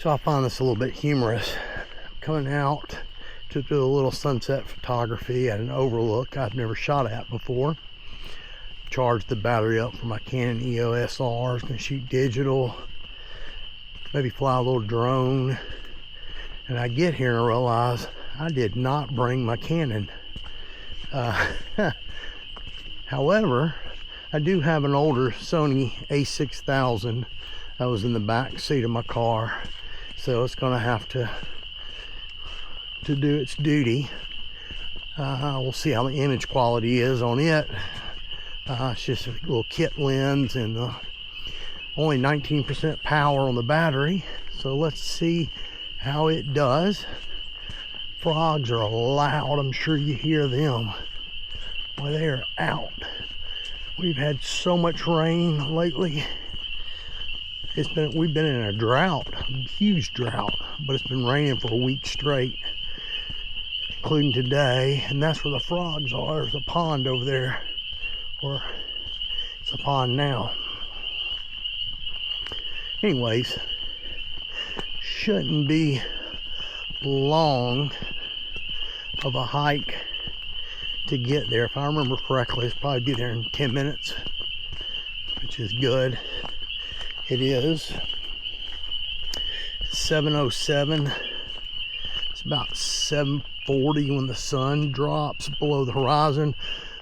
So I find this a little bit humorous. Coming out to do a little sunset photography at an overlook I've never shot at before. Charged the battery up for my Canon EOS Rs, gonna shoot digital, maybe fly a little drone. And I get here and I realize I did not bring my Canon. However, I do have an older Sony a6000 that was in the back seat of my car, so it's gonna have to do its duty. We'll see how the image quality is on it. It's just a little kit lens and only 19% power on the battery, so let's see how it does. Frogs are loud. I'm sure you hear them. Well, they are out. We've had so much rain lately. We've been in a drought, a huge drought, but it's been raining for a week straight, including today. And that's where the frogs are. There's a pond over there, or it's a pond now. Anyways, shouldn't be long of a hike to get there. If I remember correctly, it's probably be there in 10 minutes, which is good. It is 7:07. It's about 7:40 when the sun drops below the horizon,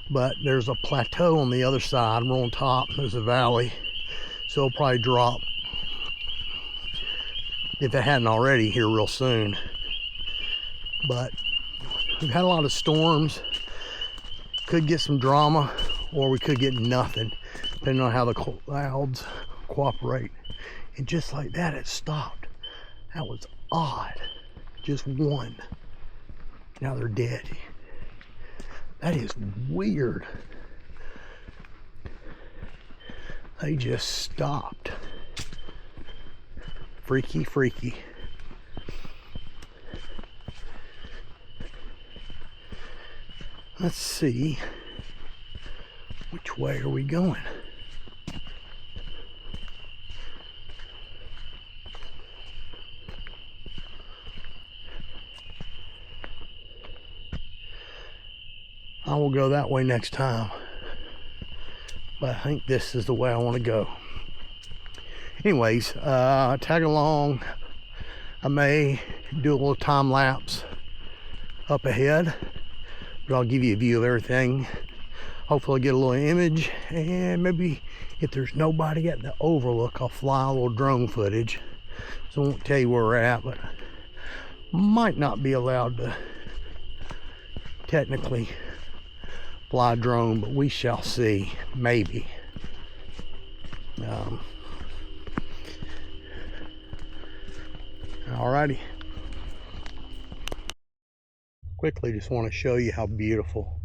but there's a plateau on the other side. We're on top, there's a valley, so it'll probably drop, if it hadn't already, here real soon. But we've had a lot of storms. Could get some drama, or we could get nothing, depending on how the clouds cooperate. And just like that, it stopped. That was odd. Just one. Now they're dead. That is weird. They just stopped. Freaky, freaky. Let's see, which way are we going? I will go that way next time, but I think this is the way I want to go. Anyways, tag along. I may do a little time lapse up ahead, but I'll give you a view of everything. Hopefully I'll get a little image, and maybe if there's nobody at the overlook, I'll fly a little drone footage. So I won't tell you where we're at, but might not be allowed to technically fly a drone, but we shall see. Maybe. Alrighty. Quickly, just want to show you how beautiful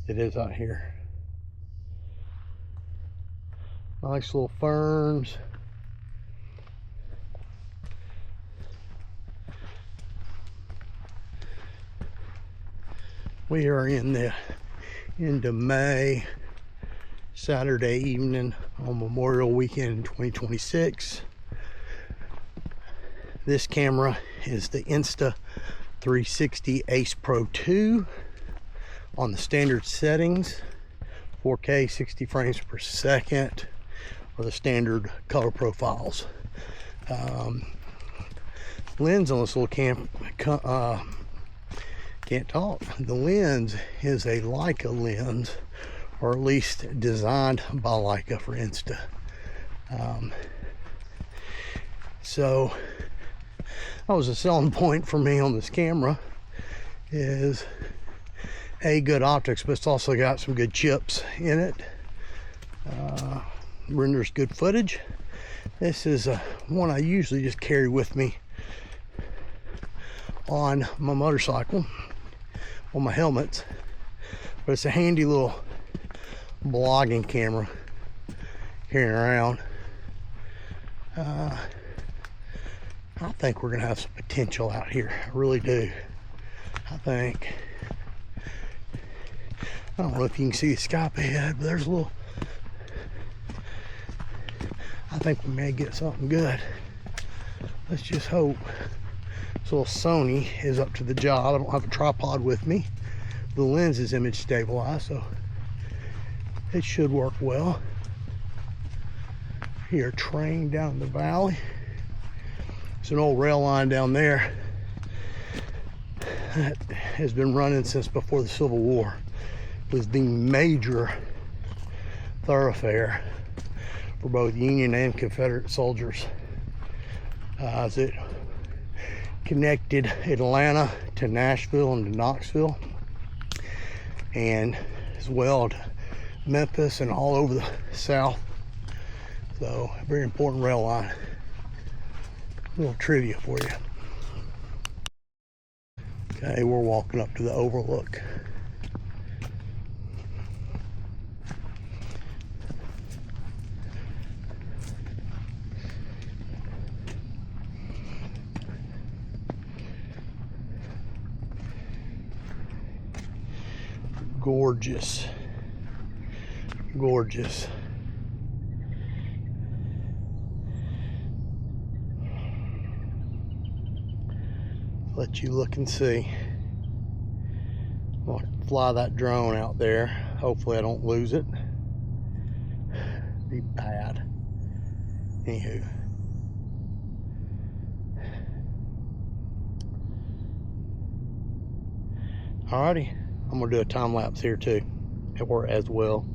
it is out here. Nice little ferns. We are in the end of May, Saturday evening on Memorial Weekend in 2026. This camera is the Insta360ace Pro2 on the standard settings, 4K 60 frames per second, or the standard color profiles. Lens on this little can't talk. The lens is a Leica lens, or at least designed by Leica for Insta. So that was a selling point for me on this camera, is good optics, but it's also got some good chips in it. Renders good footage. This is one I usually just carry with me on my motorcycle, on my helmets, but it's a handy little blogging camera carrying around. I think we're gonna have some potential out here. I really do. I don't know if you can see the sky up ahead, but there's a little, I think we may get something good. let's just hope this little Sony is up to the job. I don't have a tripod with me. The lens is image stabilized, so it should work well. Here, train down the valley. It's an old rail line down there that has been running since before the Civil War. It was the major thoroughfare for both Union and Confederate soldiers, as it connected Atlanta to Nashville and to Knoxville, and as well to Memphis and all over the South. So, a very important rail line. A little trivia for you. Okay, we're walking up to the overlook. Gorgeous. Gorgeous. Let you look and see. I'll fly that drone out there. Hopefully I don't lose it. Be bad. Anywho. Alrighty. I'm gonna do a time lapse here too, or as well.